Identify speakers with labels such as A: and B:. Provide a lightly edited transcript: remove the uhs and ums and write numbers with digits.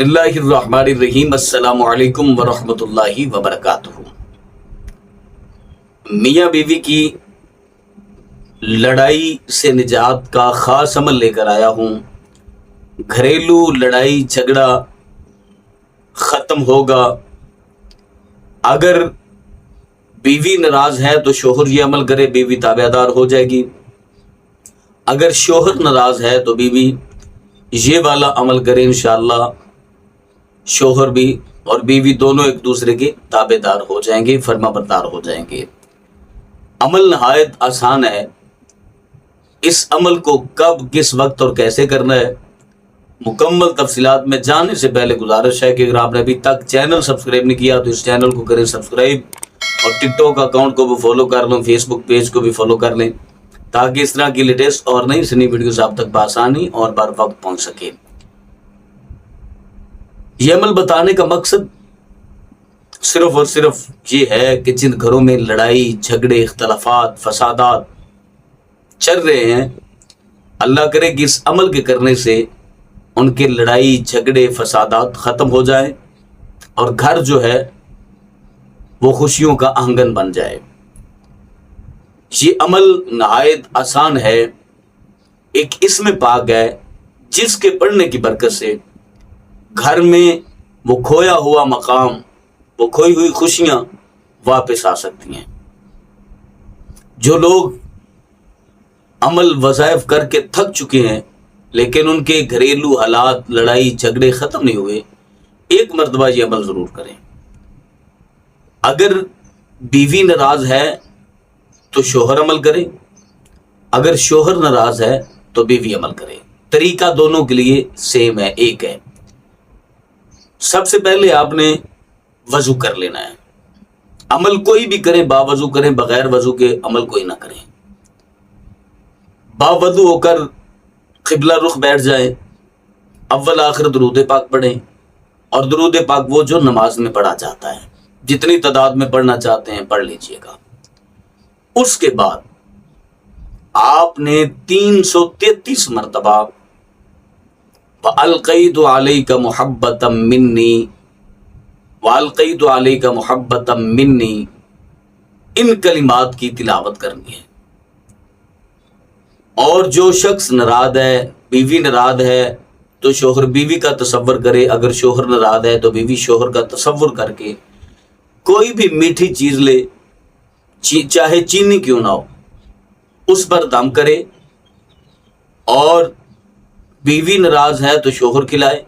A: بسم اللہ الرحمن الرحیم۔ السلام علیکم ورحمۃ اللہ وبرکاتہ۔ میاں بیوی کی لڑائی سے نجات کا خاص عمل لے کر آیا ہوں۔ گھریلو لڑائی جھگڑا ختم ہوگا۔ اگر بیوی ناراض ہے تو شوہر یہ عمل کرے، بیوی تابع دار ہو جائے گی۔ اگر شوہر ناراض ہے تو بیوی یہ والا عمل کرے، انشاءاللہ شوہر بھی اور بیوی دونوں ایک دوسرے کے تابع دار ہو جائیں گے، فرما بردار ہو جائیں گے۔ عمل نہایت آسان ہے۔ اس عمل کو کب، کس وقت اور کیسے کرنا ہے، مکمل تفصیلات میں جانے سے پہلے گزارش ہے کہ اگر آپ نے ابھی تک چینل سبسکرائب نہیں کیا تو اس چینل کو کریں سبسکرائب، اور ٹک ٹاک اکاؤنٹ کو بھی فالو کر لیں، فیس بک پیج کو بھی فالو کر لیں، تاکہ اس طرح کی لیٹسٹ اور نئی سنی ویڈیوز آپ تک بآسانی اور بر وقت پہنچ سکے۔ یہ عمل بتانے کا مقصد صرف اور صرف یہ ہے کہ جن گھروں میں لڑائی جھگڑے اختلافات فسادات چل رہے ہیں، اللہ کرے کہ اس عمل کے کرنے سے ان کے لڑائی جھگڑے فسادات ختم ہو جائیں اور گھر جو ہے وہ خوشیوں کا آنگن بن جائے۔ یہ عمل نہایت آسان ہے، ایک اسم پاک ہے جس کے پڑھنے کی برکت سے گھر میں وہ کھویا ہوا مقام، وہ کھوئی ہوئی خوشیاں واپس آ سکتی ہیں۔ جو لوگ عمل وظائف کر کے تھک چکے ہیں لیکن ان کے گھریلو حالات لڑائی جھگڑے ختم نہیں ہوئے، ایک مرتبہ یہ عمل ضرور کریں۔ اگر بیوی ناراض ہے تو شوہر عمل کرے، اگر شوہر ناراض ہے تو بیوی عمل کرے۔ طریقہ دونوں کے لیے سیم ہے، ایک ہے۔ سب سے پہلے آپ نے وضو کر لینا ہے۔ عمل کوئی بھی کریں، با وضو کریں، بغیر وضو کے عمل کوئی نہ کریں۔ با وضو ہو کر قبلہ رخ بیٹھ جائیں، اول آخر درود پاک پڑھیں، اور درود پاک وہ جو نماز میں پڑھا جاتا ہے، جتنی تعداد میں پڑھنا چاہتے ہیں پڑھ لیجئے گا۔ اس کے بعد آپ نے 333 مرتبہ وَأَلْقَيْتُ عَلَيْكَ مُحَبَّةً مِّنِّي وَأَلْقَيْتُ عَلَيْكَ مُحَبَّةً مِّنِّي ان کلمات کی تلاوت کرنی ہے۔ اور جو شخص ناراض ہے، بیوی ناراض ہے تو شوہر بیوی کا تصور کرے، اگر شوہر ناراض ہے تو بیوی شوہر کا تصور کر کے کوئی بھی میٹھی چیز لے، چاہے چینی کیوں نہ ہو، اس پر دم کرے، اور بیوی ناراض ہے تو شوہر کھلائے،